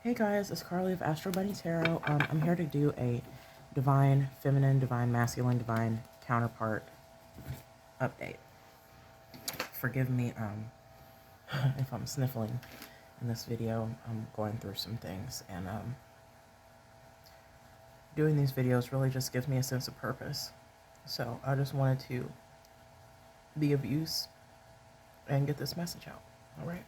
Hey guys, it's Carley of Astro Tarot. I'm here to do a divine feminine, divine masculine, divine counterpart update. Forgive me if I'm sniffling in this video. I'm going through some things, and doing these videos really just gives me a sense of purpose. So I just wanted to be of use and get this message out. All right.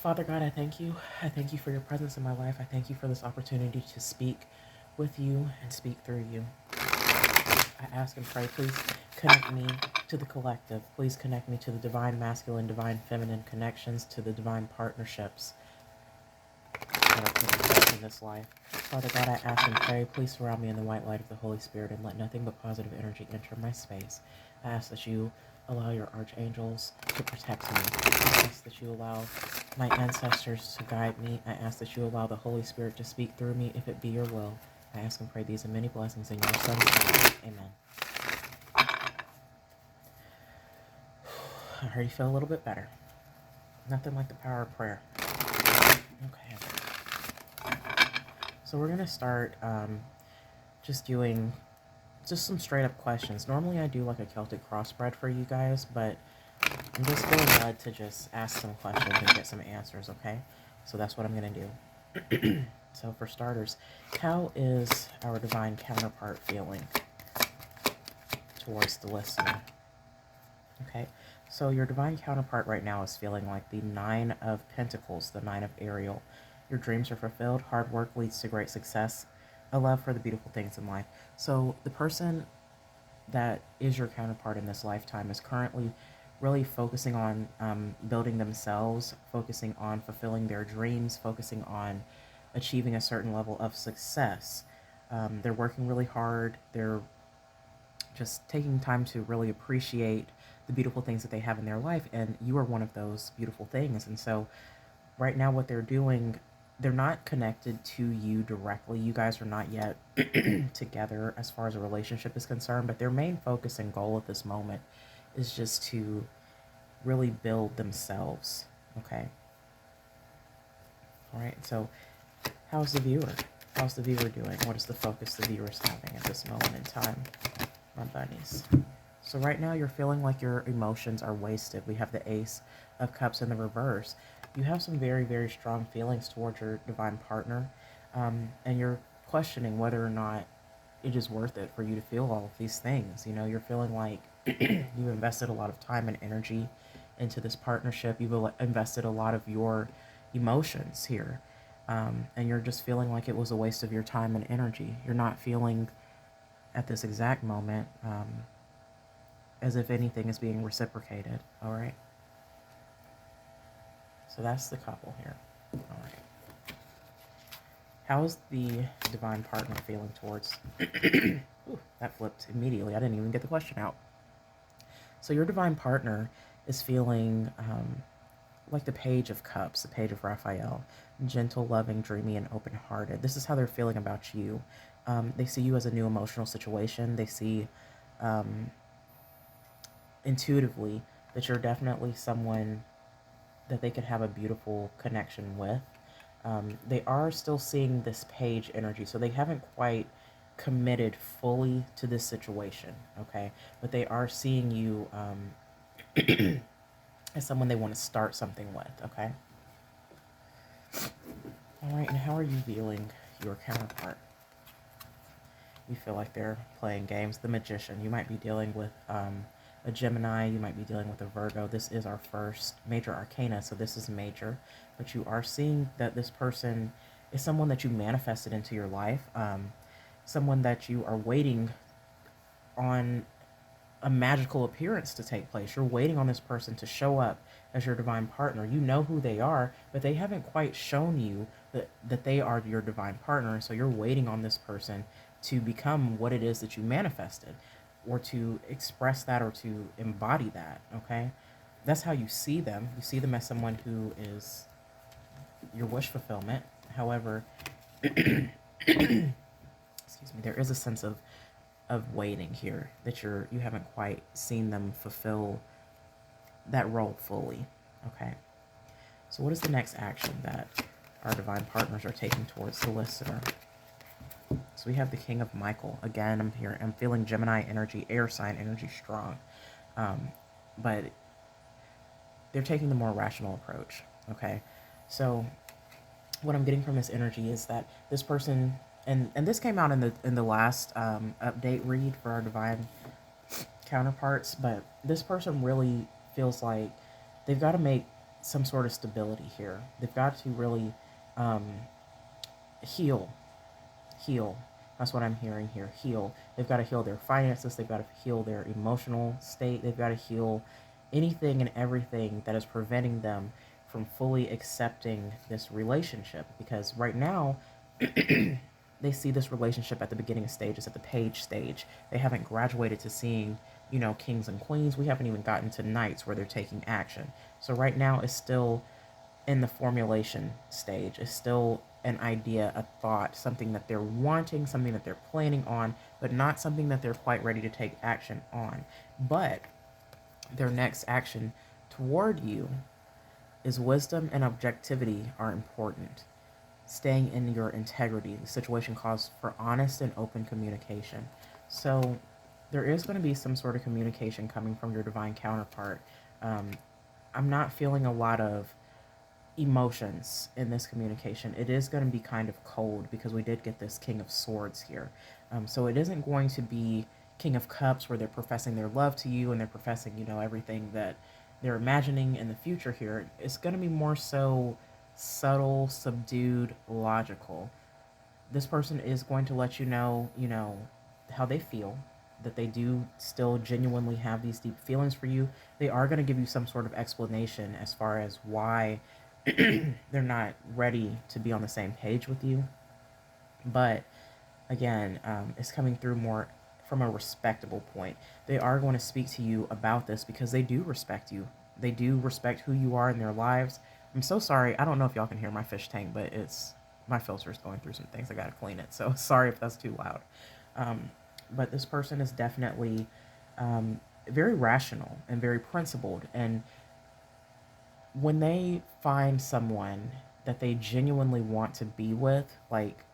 Father God, I thank you. I thank you for your presence in my life. I thank you for this opportunity to speak with you and speak through you. I ask and pray, please connect me to the collective. Please connect me to the divine masculine, divine feminine connections, to the divine partnerships that are taking place in this life. Father God, I ask and pray, please surround me in the white light of the Holy Spirit and let nothing but positive energy enter my space. I ask that you allow your archangels to protect me. I ask that you allow my ancestors to guide me. I ask that you allow the Holy Spirit to speak through me if it be your will. I ask and pray these and many blessings in your son's name. Amen. I already feel a little bit better. Nothing like the power of prayer. Okay. So we're going to start just doing some straight up questions. Normally I do like a Celtic crossbred for you guys, but I'm just feeling led to just ask some questions and get some answers, okay? So that's what I'm going to do. So for starters, how is our divine counterpart feeling towards the listener? Okay, so your divine counterpart right now is feeling like the 9 of Pentacles, the 9 of Ariel. Your dreams are fulfilled, hard work leads to great success, a love for the beautiful things in life. So the person that is your counterpart in this lifetime is currently really focusing on building themselves, focusing on fulfilling their dreams, focusing on achieving a certain level of success. They're working really hard. They're just taking time to really appreciate the beautiful things that they have in their life, and you are one of those beautiful things. And so right now what they're doing, they're not connected to you directly. You guys are not yet together as far as a relationship is concerned, but their main focus and goal at this moment is just to really build themselves. Okay. All right. So how's the viewer? How's the viewer doing? What is the focus the viewer is having at this moment in time? My bunnies. So right now you're feeling like your emotions are wasted. We have the Ace of Cups in the reverse. You have some very, very strong feelings towards your divine partner, and you're questioning whether or not it is worth it for you to feel all of these things. You know, you're feeling like you've invested a lot of time and energy into this partnership. You've invested a lot of your emotions here, and you're just feeling like it was a waste of your time and energy. You're not feeling at this exact moment as if anything is being reciprocated. All right. So that's the couple here. All right. How is the divine partner feeling towards... Ooh, that flipped immediately. I didn't even get the question out. So your divine partner is feeling like the Page of Cups, the Page of Raphael. Gentle, loving, dreamy, and open-hearted. This is how they're feeling about you. They see you as a new emotional situation. They see intuitively that you're definitely someone that they could have a beautiful connection with. They are still seeing this page energy, so they haven't quite committed fully to this situation, okay? But they are seeing you as someone they want to start something with, okay? All right, and how are you viewing your counterpart? You feel like they're playing games. The Magician. You might be dealing with a Gemini. You might be dealing with a Virgo. This is our first major arcana, so this is major. But you are seeing that this person is someone that you manifested into your life, someone that you are waiting on a magical appearance to take place. You're waiting on this person to show up as your divine partner. You know who they are, but they haven't quite shown you that they are your divine partner. And so you're waiting on this person to become what it is that you manifested, or to express that, or to embody that, okay? That's how you see them. You see them as someone who is your wish fulfillment. However, excuse me, there is a sense of waiting here, that you haven't quite seen them fulfill that role fully, okay? So what is the next action that our divine partners are taking towards the listener? So we have the King of Michael. Again, I'm feeling Gemini energy, air sign energy strong. But they're taking the more rational approach. Okay. So what I'm getting from this energy is that this person, and this came out in the last update read for our divine counterparts, but this person really feels like they've got to make some sort of stability here. They've got to really heal. That's what I'm hearing here. Heal. They've got to heal their finances. They've got to heal their emotional state. They've got to heal anything and everything that is preventing them from fully accepting this relationship. Because right now, they see this relationship at the beginning stages, at the page stage. They haven't graduated to seeing, kings and queens. We haven't even gotten to knights where they're taking action. So right now, it's still in the formulation stage. It's still an idea, a thought, something that they're wanting, something that they're planning on, but not something that they're quite ready to take action on. But their next action toward you is wisdom and objectivity are important. Staying in your integrity. The situation calls for honest and open communication. So there is going to be some sort of communication coming from your divine counterpart. I'm not feeling a lot of emotions in this communication. It is going to be kind of cold because we did get this King of Swords here. So it isn't going to be King of Cups where they're professing their love to you and they're professing, everything that they're imagining in the future here. It's going to be more so subtle, subdued, logical. This person is going to let you know, how they feel, that they do still genuinely have these deep feelings for you. They are going to give you some sort of explanation as far as why they're not ready to be on the same page with you. But again, it's coming through more from a respectable point. They are going to speak to you about this because they do respect you. They do respect who you are in their lives. I'm so sorry. I don't know if y'all can hear my fish tank, but my filter is going through some things. I got to clean it. So sorry if that's too loud. But this person is definitely very rational and very principled. And when they find someone that they genuinely want to be with, like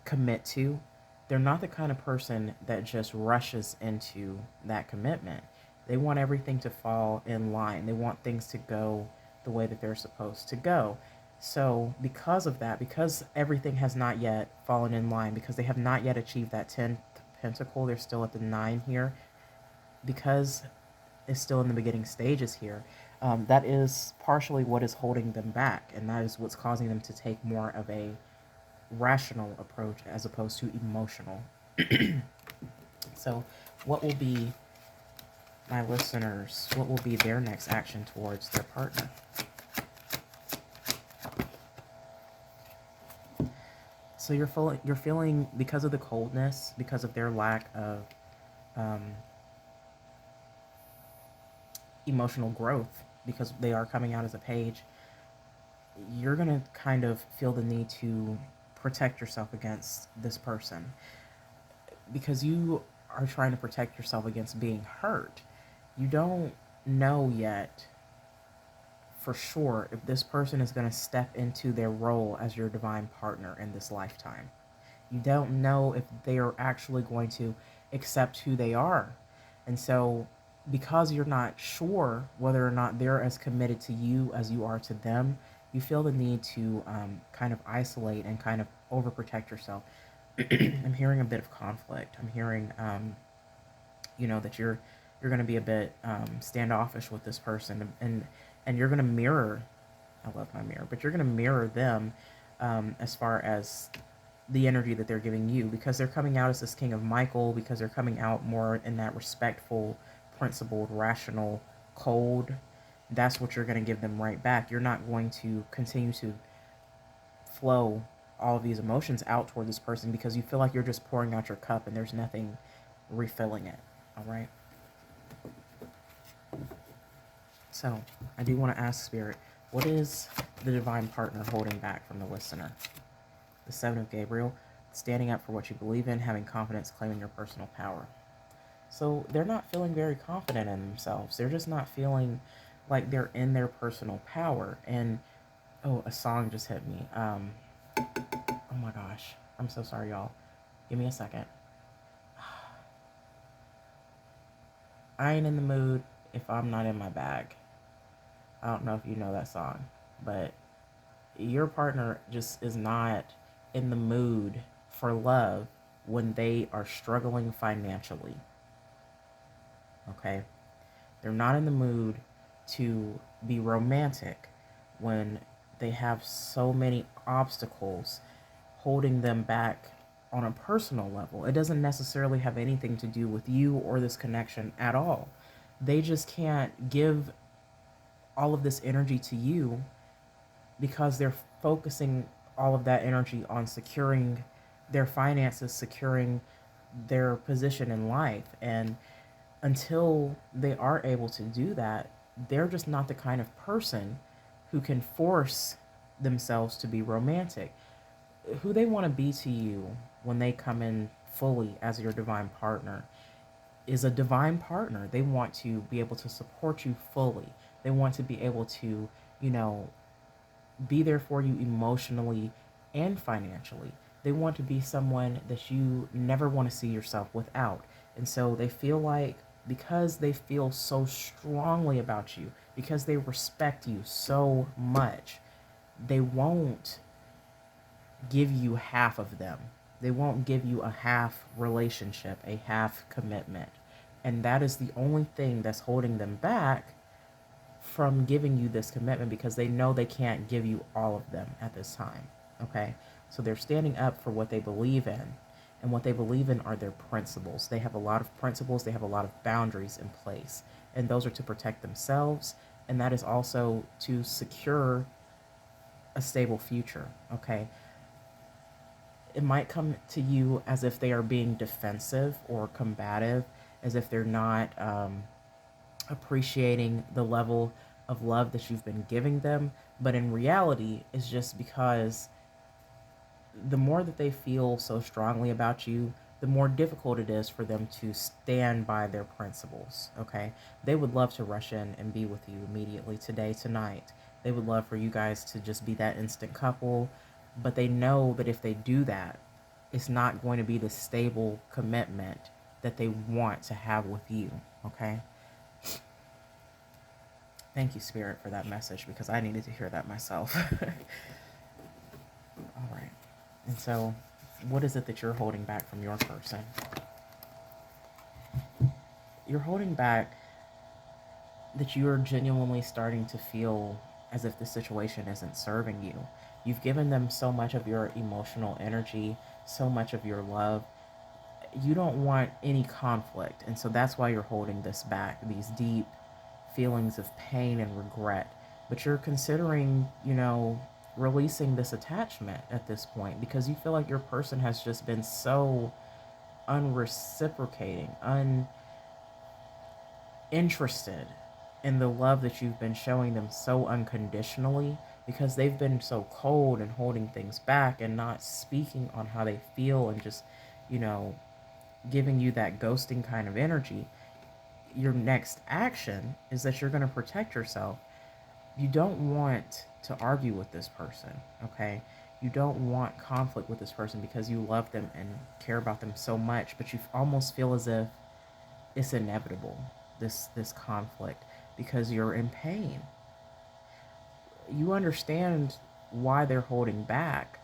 commit to, they're not the kind of person that just rushes into that commitment. They want everything to fall in line. They want things to go the way that they're supposed to go. So because of that, because everything has not yet fallen in line, because they have not yet achieved that 10th pentacle, they're still at the 9 here, because it's still in the beginning stages here, that is partially what is holding them back, and that is what's causing them to take more of a rational approach as opposed to emotional. So what will be my listeners, what will be their next action towards their partner? So you're feeling because of the coldness, because of their lack of emotional growth, because they are coming out as a page, you're going to kind of feel the need to protect yourself against this person because you are trying to protect yourself against being hurt. You don't know yet for sure if this person is going to step into their role as your divine partner in this lifetime. You don't know if they are actually going to accept who they are. And so because you're not sure whether or not they're as committed to you as you are to them, you feel the need to kind of isolate and kind of overprotect yourself. I'm hearing a bit of conflict. I'm hearing, that you're going to be a bit standoffish with this person, and you're going to mirror. I love my mirror, but you're going to mirror them as far as the energy that they're giving you, because they're coming out as this King of Michael, because they're coming out more in that respectful, principled, rational, cold. That's what you're going to give them right back. You're not going to continue to flow all of these emotions out toward this person because you feel like you're just pouring out your cup and there's nothing refilling it. All right. So I do want to ask Spirit, what is the divine partner holding back from the listener? The 7 of Gabriel, standing up for what you believe in, having confidence, claiming your personal power. So they're not feeling very confident in themselves. They're just not feeling like they're in their personal power. And oh, a song just hit me. Oh my gosh, I'm so sorry, y'all. Give me a second. I ain't in the mood if I'm not in my bag. I don't know if you know that song, but your partner just is not in the mood for love when they are struggling financially. Okay? They're not in the mood to be romantic when they have so many obstacles holding them back on a personal level. It doesn't necessarily have anything to do with you or this connection at all. They just can't give all of this energy to you because they're focusing all of that energy on securing their finances, securing their position in life. And until they are able to do that, they're just not the kind of person who can force themselves to be romantic. Who they want to be to you when they come in fully as your divine partner is a divine partner. They want to be able to support you fully. They want to be able to, you know, be there for you emotionally and financially. They want to be someone that you never want to see yourself without. And so they feel like, because they feel so strongly about you, because they respect you so much, they won't give you half of them. They won't give you a half relationship, a half commitment. And that is the only thing that's holding them back from giving you this commitment, because they know they can't give you all of them at this time. Okay? So they're standing up for what they believe in. And what they believe in are their principles. They have a lot of principles, they have a lot of boundaries in place. And those are to protect themselves. And that is also to secure a stable future. Okay? It might come to you as if they are being defensive or combative, as if they're not appreciating the level of love that you've been giving them. But in reality, it's just because the more that they feel so strongly about you, the more difficult it is for them to stand by their principles. Okay? They would love to rush in and be with you immediately, today, tonight. They would love for you guys to just be that instant couple, but they know that if they do that, it's not going to be the stable commitment that they want to have with you. Okay? Thank you, Spirit, for that message, because I needed to hear that myself. All right. And so, what is it that you're holding back from your person? You're holding back that you're genuinely starting to feel as if the situation isn't serving you. You've given them so much of your emotional energy, so much of your love. You don't want any conflict. And so that's why you're holding this back, these deep feelings of pain and regret. But you're considering, you know, releasing this attachment at this point, because you feel like your person has just been so unreciprocating, uninterested in the love that you've been showing them so unconditionally, because they've been so cold and holding things back and not speaking on how they feel, and just, you know, giving you that ghosting kind of energy. Your next action is that you're going to protect yourself. You don't want to argue with this person, okay? You don't want conflict with this person because you love them and care about them so much, but you almost feel as if it's inevitable, this conflict, because you're in pain. You understand why they're holding back,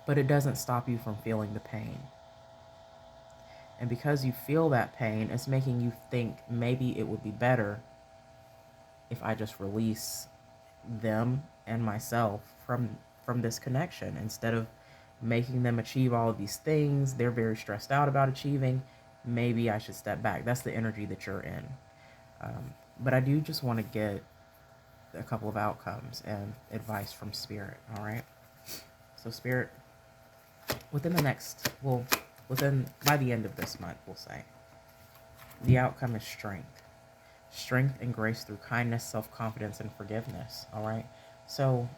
but it doesn't stop you from feeling the pain. And because you feel that pain, it's making you think maybe it would be better if I just release them and myself from this connection, instead of making them achieve all of these things they're very stressed out about achieving. Maybe I should step back. That's the energy that you're in. But I do just want to get a couple of outcomes and advice from Spirit. All right. So Spirit, within the next, well, by the end of this month, we'll say, the outcome is strength. Strength and grace through kindness, self-confidence, and forgiveness. All right. So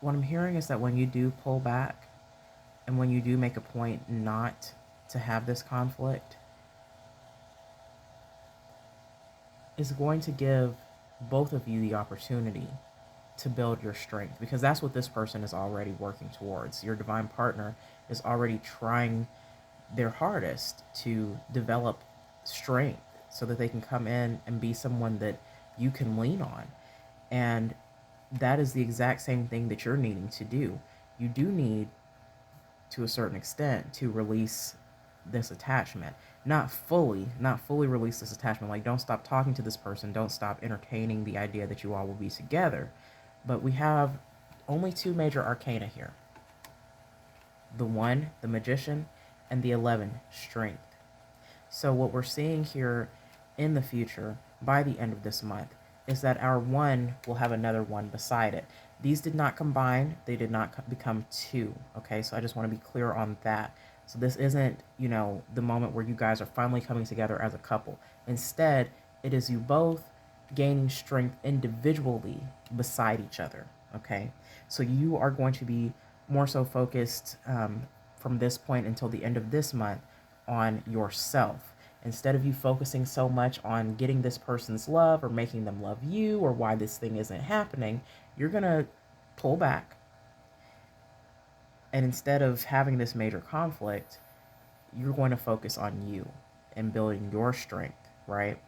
what I'm hearing is that when you do pull back, and when you do make a point not to have this conflict, is going to give both of you the opportunity to build your strength, because that's what this person is already working towards. Your divine partner is already trying their hardest to develop strength so that they can come in and be someone that you can lean on. And that is the exact same thing that you're needing to do. You do need, to a certain extent, to release this attachment. Not fully release this attachment. Like, don't stop talking to this person. Don't stop entertaining the idea that you all will be together. But we have only 2 major arcana here. The 1, the Magician, and the 11, Strength. So what we're seeing here in the future, by the end of this month, is that our 1 will have another 1 beside it. These did not combine. They did not become 2. Okay, so I just want to be clear on that. So this isn't, the moment where you guys are finally coming together as a couple. Instead, it is you both gaining strength individually beside each other. Okay, so you are going to be more so focused from this point until the end of this month on yourself. Instead of you focusing so much on getting this person's love or making them love you or why this thing isn't happening, you're going to pull back. And instead of having this major conflict, you're going to focus on you and building your strength, right?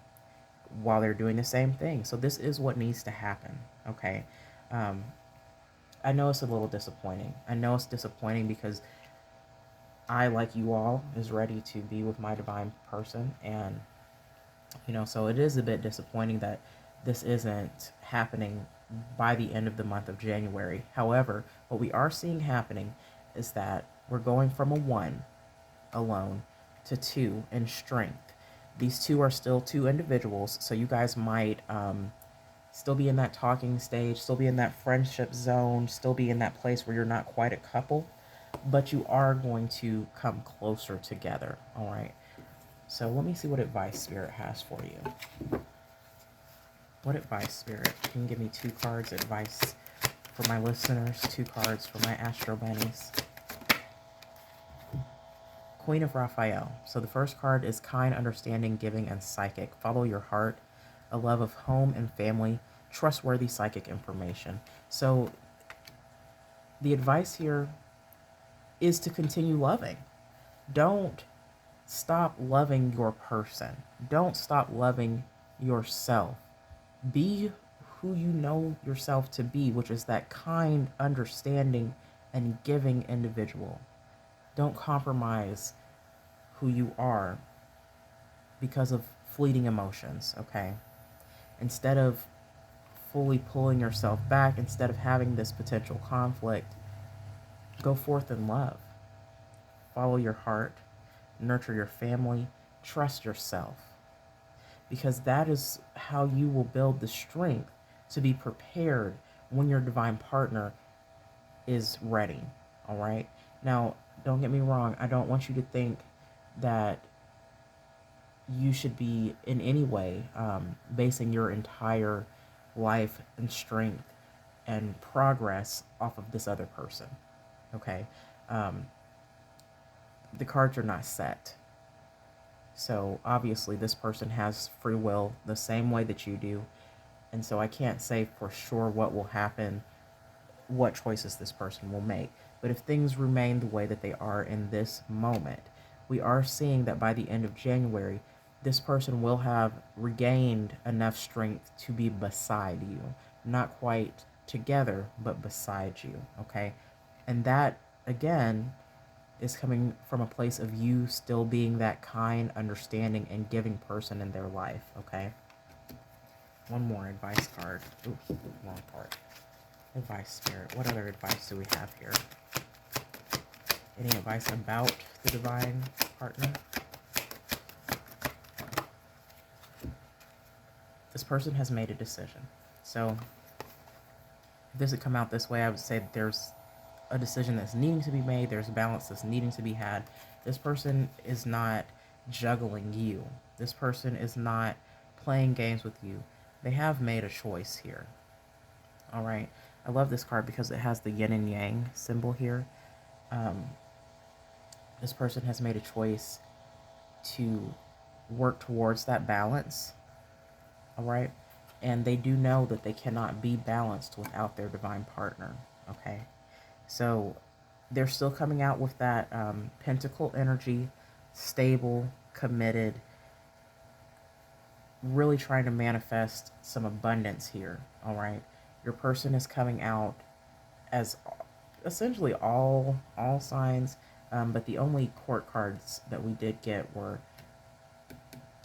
While they're doing the same thing. So this is what needs to happen, okay? I know it's a little disappointing. I know it's disappointing because I, like you all, is ready to be with my divine person. And, so it is a bit disappointing that this isn't happening by the end of the month of January. However, what we are seeing happening is that we're going from a 1 alone to 2 in strength. These 2 are still 2 individuals, so you guys might still be in that talking stage, still be in that friendship zone, still be in that place where you're not quite a couple, but you are going to come closer together, all right? So let me see what advice Spirit has for you. What advice, Spirit? Can you give me 2 cards advice for my listeners, 2 cards for my Astro bunnies? Queen of Raphael. So the first card is kind, understanding, giving, and psychic. Follow your heart, a love of home and family, trustworthy psychic information. So the advice here is to continue loving. Don't stop loving your person. Don't stop loving yourself. Be who you know yourself to be, which is that kind, understanding, and giving individual. Don't compromise who you are because of fleeting emotions, okay? Instead of fully pulling yourself back, instead of having this potential conflict, go forth in love. Follow your heart, nurture your family, trust yourself. Because that is how you will build the strength to be prepared when your divine partner is ready, all right? Now, don't get me wrong. I don't want you to think that you should be in any way basing your entire life and strength and progress off of this other person, okay? The cards are not set. So obviously this person has free will the same way that you do. And so I can't say for sure what will happen, what choices this person will make. But if things remain the way that they are in this moment, we are seeing that by the end of January, this person will have regained enough strength to be beside you. Not quite together, but beside you, okay? And that, again, is coming from a place of you still being that kind, understanding, and giving person in their life, okay? One more advice card. Ooh, wrong part. Advice, Spirit. What other advice do we have here? Any advice about the divine partner? This person has made a decision. So, if this had come out this way, I would say that there's a decision that's needing to be made. There's a balance that's needing to be had. This person is not juggling you. This person is not playing games with you. They have made a choice here. All right. I love this card because it has the yin and yang symbol here. This person has made a choice to work towards that balance. all right? And they do know that they cannot be balanced without their divine partner, okay? So they're still coming out with that pentacle energy, stable, committed, really trying to manifest some abundance here, all right? Your person is coming out as essentially all signs, but the only court cards that we did get were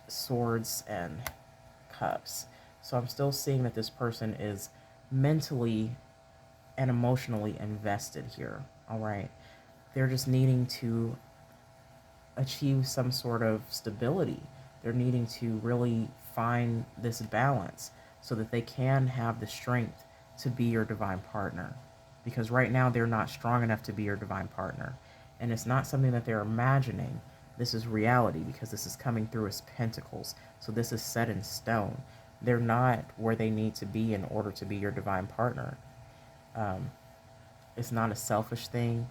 swords and cups. So I'm still seeing that this person is mentally and emotionally invested here, all right? They're just needing to achieve some sort of stability. They're needing to really find this balance so that they can have the strength to be your divine partner. Because right now they're not strong enough to be your divine partner. And it's not something that they're imagining. This is reality because this is coming through as pentacles. So this is set in stone. They're not where they need to be in order to be your divine partner. It's not a selfish thing.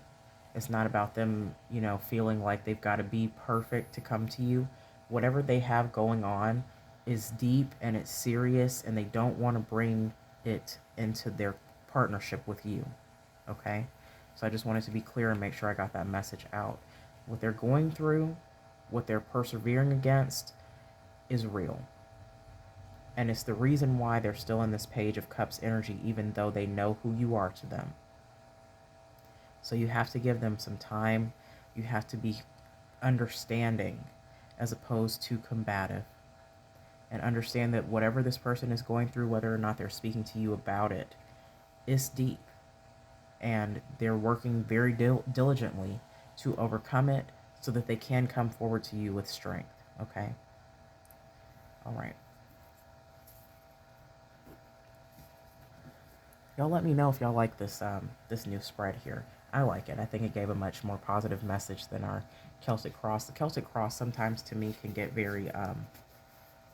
It's not about them, you know, feeling like they've got to be perfect to come to you. Whatever they have going on is deep and it's serious, and they don't want to bring it into their partnership with you. Okay? So I just wanted to be clear and make sure I got that message out. What they're going through, what they're persevering against is real. And it's the reason why they're still in this Page of Cups energy, even though they know who you are to them. So you have to give them some time. You have to be understanding as opposed to combative. And understand that whatever this person is going through, whether or not they're speaking to you about it, is deep. And they're working very diligently to overcome it so that they can come forward to you with strength. Okay? All right. Y'all let me know if y'all like this this new spread here. I like it. I think it gave a much more positive message than our Celtic Cross. The Celtic Cross sometimes to me can get very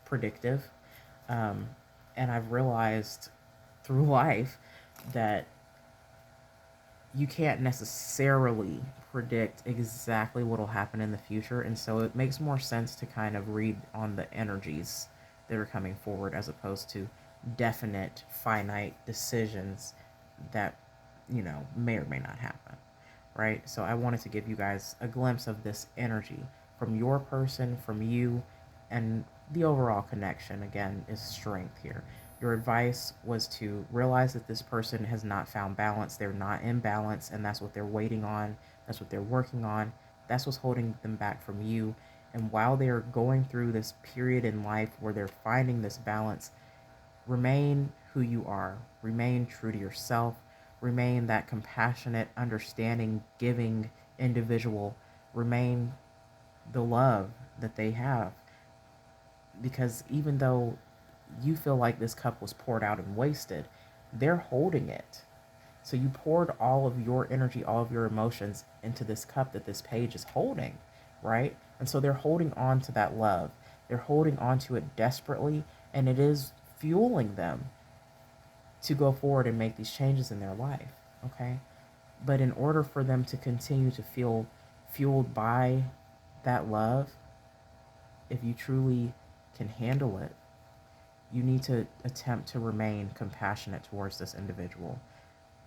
predictive. And I've realized through life that you can't necessarily predict exactly what will happen in the future. And so it makes more sense to kind of read on the energies that are coming forward as opposed to definite, finite decisions that, you know, may or may not happen, right? So I wanted to give you guys a glimpse of this energy from your person, from you, and the overall connection, again, is strength here. Your advice was to realize that this person has not found balance. They're not in balance, and that's what they're waiting on. That's what they're working on. That's what's holding them back from you. And while they're going through this period in life where they're finding this balance, remain who you are. Remain true to yourself. Remain that compassionate, understanding, giving individual. Remain the love that they have. Because even though you feel like this cup was poured out and wasted, they're holding it. So you poured all of your energy, all of your emotions into this cup that this page is holding, right? And so they're holding on to that love. They're holding on to it desperately, and it is fueling them to go forward and make these changes in their life, okay? But in order for them to continue to feel fueled by that love, if you truly can handle it, you need to attempt to remain compassionate towards this individual,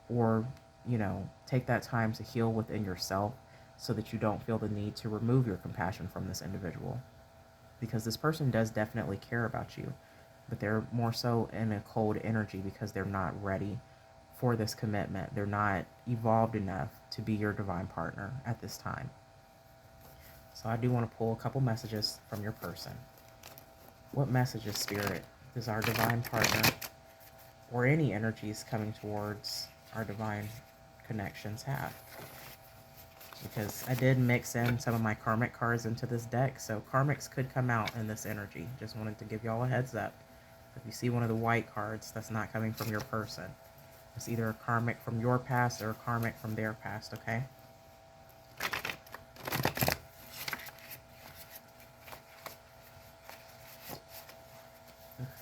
or, you know, take that time to heal within yourself so that you don't feel the need to remove your compassion from this individual, because this person does definitely care about you, but they're more so in a cold energy because they're not ready for this commitment. They're not evolved enough to be your divine partner at this time. So I do want to pull a couple messages from your person. What messages, Spirit, does our divine partner or any energies coming towards our divine connections have? Because I did mix in some of my karmic cards into this deck, so karmics could come out in this energy. Just wanted to give y'all a heads up. If you see one of the white cards, that's not coming from your person. It's either a karmic from your past or a karmic from their past, okay?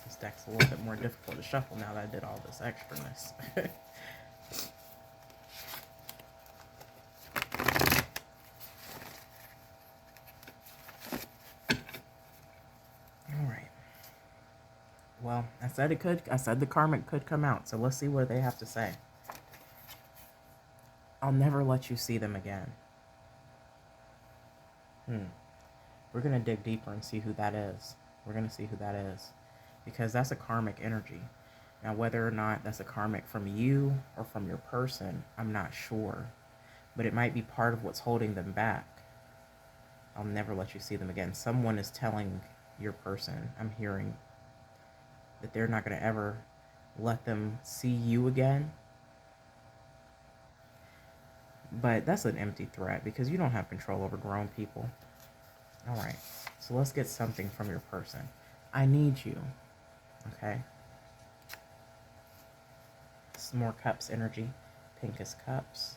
This deck's a little bit more difficult to shuffle now that I did all this extraness. Alright. Well, said it could. I said the karmic could come out. So let's see what they have to say. I'll never let you see them again. We're going to dig deeper and see who that is. We're going to see who that is. Because that's a karmic energy. Now, whether or not that's a karmic from you or from your person, I'm not sure. But it might be part of what's holding them back. I'll never let you see them again. Someone is telling your person, I'm hearing, that they're not going to ever let them see you again. But that's an empty threat because you don't have control over grown people. All right, so let's get something from your person. I need you, okay? Some more cups energy. Pink is cups.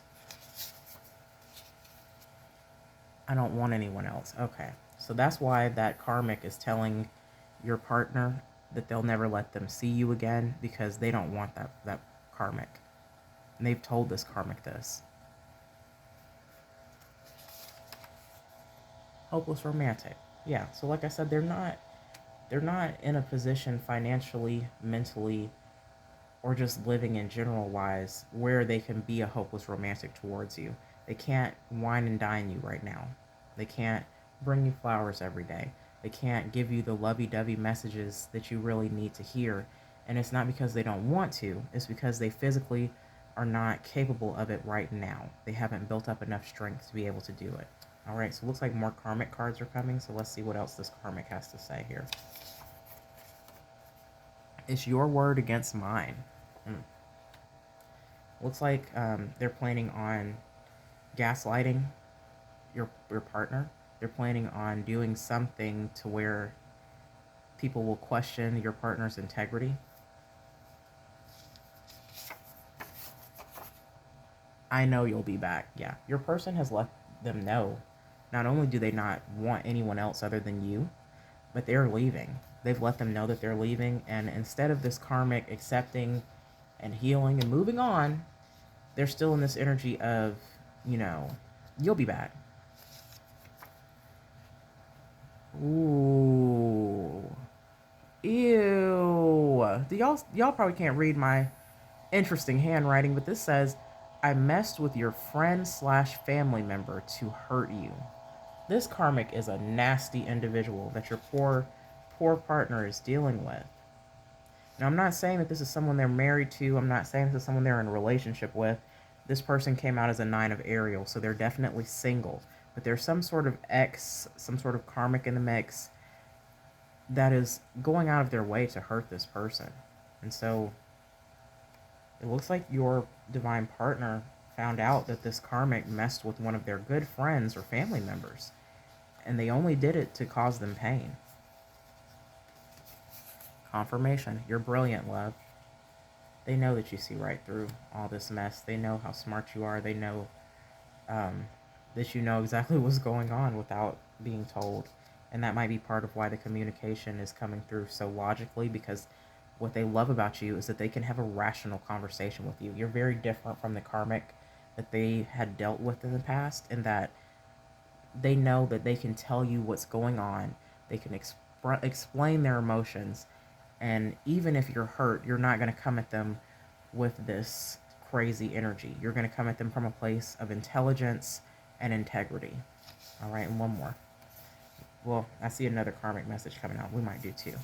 I don't want anyone else. Okay, so that's why that karmic is telling your partner that they'll never let them see you again because they don't want that karmic. And they've told this karmic this. Hopeless romantic. Yeah, so like I said, they're not in a position financially, mentally, or just living in general wise where they can be a hopeless romantic towards you. They can't wine and dine you right now. They can't bring you flowers every day. They can't give you the lovey-dovey messages that you really need to hear. And it's not because they don't want to, it's because they physically are not capable of it right now. They haven't built up enough strength to be able to do it. All right, so it looks like more karmic cards are coming, so let's see what else this karmic has to say here. It's your word against mine. Looks like they're planning on gaslighting your partner. They're planning on doing something to where people will question your partner's integrity. I know you'll be back. Yeah, your person has let them know. Not only do they not want anyone else other than you, but they're leaving. They've let them know that they're leaving, and instead of this karmic accepting and healing and moving on, they're still in this energy of, you know, you'll be back. Ooh. Ew. Y'all probably can't read my interesting handwriting, but this says, I messed with your friend/family member to hurt you. This karmic is a nasty individual that your poor partner is dealing with. Now, I'm not saying that this is someone they're married to. I'm not saying this is someone they're in a relationship with. This person came out as a 9 of Ariel, so they're definitely single. But there's some sort of some sort of karmic in the mix that is going out of their way to hurt this person. And so it looks like your divine partner found out that this karmic messed with one of their good friends or family members, and they only did it to cause them pain. Confirmation. You're brilliant, love. They know that you see right through all this mess. They know how smart you are. They know that you know exactly what's going on without being told. And that might be part of why the communication is coming through so logically, because what they love about you is that they can have a rational conversation with you. You're very different from the karmic that they had dealt with in the past, in that they know that they can tell you what's going on. They can explain their emotions. And even if you're hurt, you're not going to come at them with this crazy energy. You're going to come at them from a place of intelligence and integrity. All right, and one more. Well, I see another karmic message coming out. We might do two.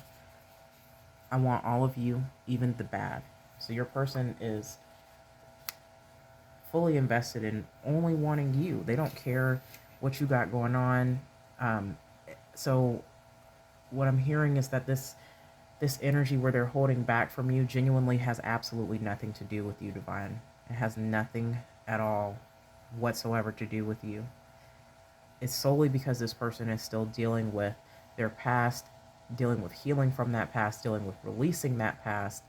I want all of you, even the bad. So your person is fully invested in only wanting you. They don't care what you got going on. So what I'm hearing is that this energy where they're holding back from you genuinely has absolutely nothing to do with you, divine. It has nothing at all whatsoever to do with you. It's solely because this person is still dealing with their past, dealing with healing from that past, dealing with releasing that past.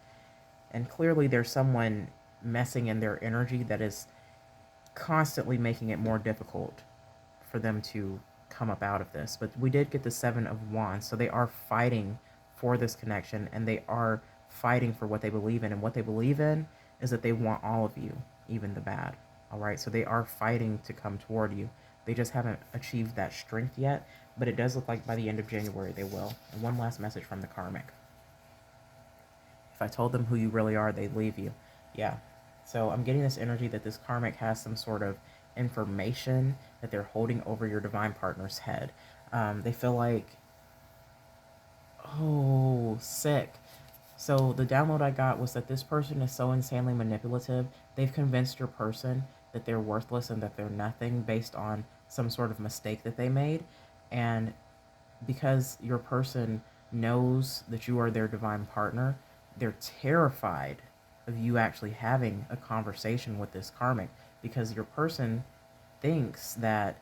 And clearly there's someone messing in their energy that is constantly making it more difficult for them to come up out of this. But we did get the 7 of Wands, so they are fighting for this connection, and they are fighting for what they believe in. And what they believe in is that they want all of you, even the bad. All right, so they are fighting to come toward you. They just haven't achieved that strength yet, but it does look like by the end of January they will. And one last message from the karmic. If I told them who you really are, they'd leave you. Yeah. So I'm getting this energy that this karmic has some sort of information that they're holding over your divine partner's head. They feel like, oh, sick. So the download I got was that this person is so insanely manipulative. They've convinced your person that they're worthless and that they're nothing based on some sort of mistake that they made. And because your person knows that you are their divine partner, they're terrified of you actually having a conversation with this karmic, because your person thinks that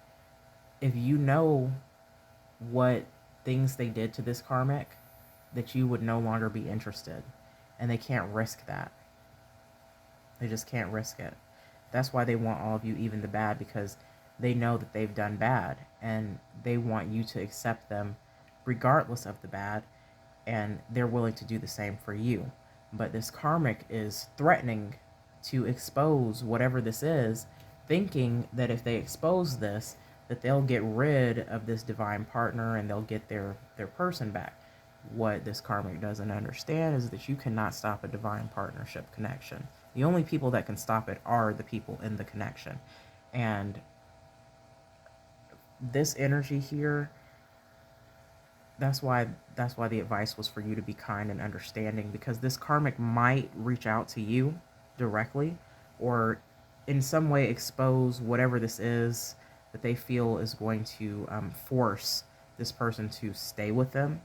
if you know what things they did to this karmic, that you would no longer be interested. And they can't risk that. They just can't risk it. That's why they want all of you, even the bad, because they know that they've done bad and they want you to accept them regardless of the bad, and they're willing to do the same for you. But this karmic is threatening to expose whatever this is, thinking that if they expose this, that they'll get rid of this divine partner and they'll get their person back. What this karmic doesn't understand is that you cannot stop a divine partnership connection. The only people that can stop it are the people in the connection. And this energy here, that's why the advice was for you to be kind and understanding, because this karmic might reach out to you directly or in some way expose whatever this is that they feel is going to force this person to stay with them.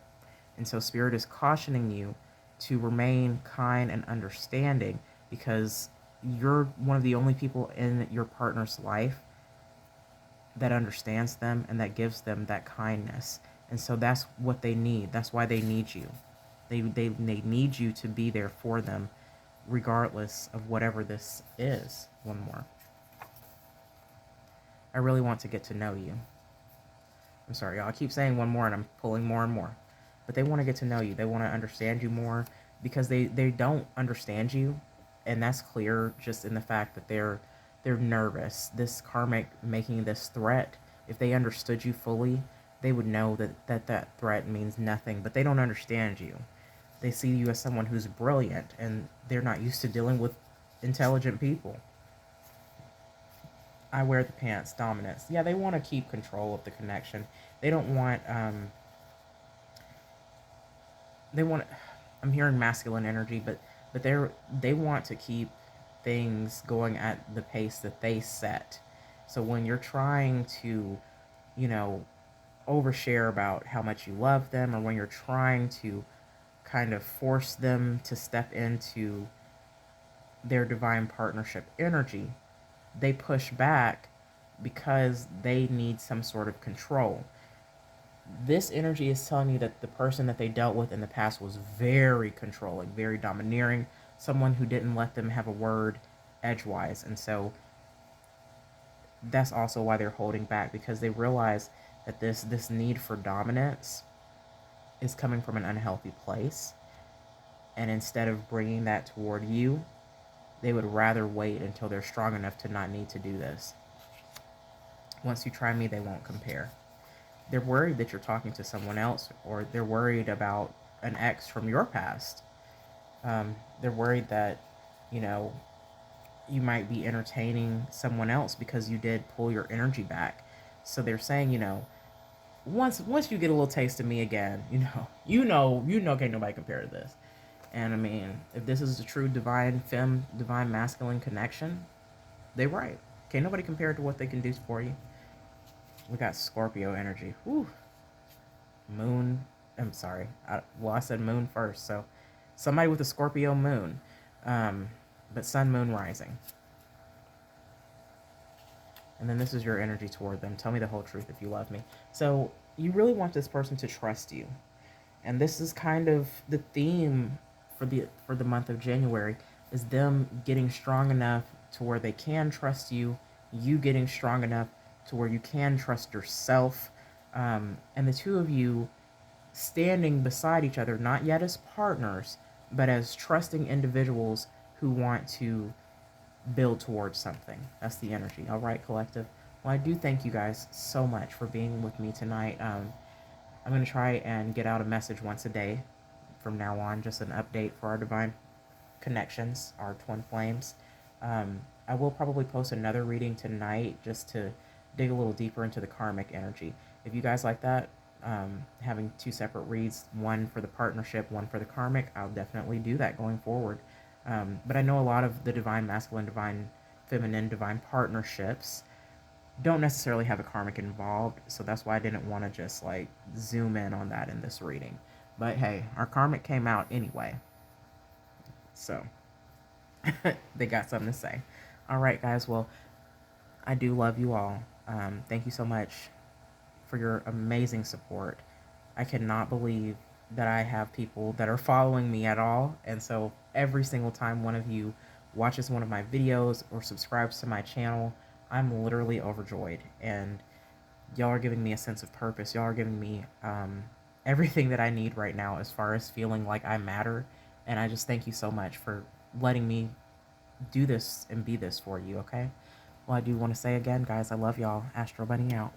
And so Spirit is cautioning you to remain kind and understanding, because you're one of the only people in your partner's life that understands them and that gives them that kindness. And so that's what they need. That's why they need you. They need you to be there for them, regardless of whatever this is. One more. I really want to get to know you. I'm sorry, y'all. I keep saying one more and I'm pulling more and more. But they want to get to know you. They want to understand you more, because they don't understand you. And that's clear just in the fact that they're nervous. This karmic making this threat, if they understood you fully, they would know that threat means nothing. But they don't understand you. They see you as someone who's brilliant, and they're not used to dealing with intelligent people. I wear the pants, dominance. Yeah, they want to keep control of the connection. They don't want... I'm hearing masculine energy, but they want to keep things going at the pace that they set. So when you're trying to, overshare about how much you love them, or when you're trying to kind of force them to step into their divine partnership energy, they push back because they need some sort of control. This energy is telling you that the person that they dealt with in the past was very controlling, very domineering, someone who didn't let them have a word edgewise. And so that's also why they're holding back, because they realize that this need for dominance is coming from an unhealthy place. And instead of bringing that toward you, they would rather wait until they're strong enough to not need to do this. Once you try me, they won't compare. They're worried that you're talking to someone else, or they're worried about an ex from your past. They're worried that, you might be entertaining someone else because you did pull your energy back. So they're saying, once you get a little taste of me again, can't nobody compare to this. And I mean, if this is a true divine masculine connection, they're right. Can't nobody compare it to what they can do for you. We got Scorpio energy. Whew. Moon. I'm sorry. I said moon first. So somebody with a Scorpio moon. But sun, moon, rising. And then this is your energy toward them. Tell me the whole truth if you love me. So you really want this person to trust you. And this is kind of the theme for the month of January, is them getting strong enough to where they can trust you, you getting strong enough to where you can trust yourself, and the two of you standing beside each other, not yet as partners, but as trusting individuals who want to build towards something. That's the energy. All right, collective. Well, I do thank you guys so much for being with me tonight. I'm going to try and get out a message once a day from now on, just an update for our divine connections, our twin flames. I will probably post another reading tonight just to dig a little deeper into the karmic energy. If you guys like that, having 2 separate reads, one for the partnership, one for the karmic, I'll definitely do that going forward. But I know a lot of the divine masculine, divine feminine, divine partnerships don't necessarily have a karmic involved, so that's why I didn't want to just like zoom in on that in this reading. But hey, our karmic came out anyway, so they got something to say. All right, guys. Well, I do love you all. Thank you so much for your amazing support. I cannot believe that I have people that are following me at all. And so every single time one of you watches one of my videos or subscribes to my channel, I'm literally overjoyed. And y'all are giving me a sense of purpose. Y'all are giving me everything that I need right now as far as feeling like I matter. And I just thank you so much for letting me do this and be this for you, okay? Well, I do want to say again, guys, I love y'all. Astro Bunny out.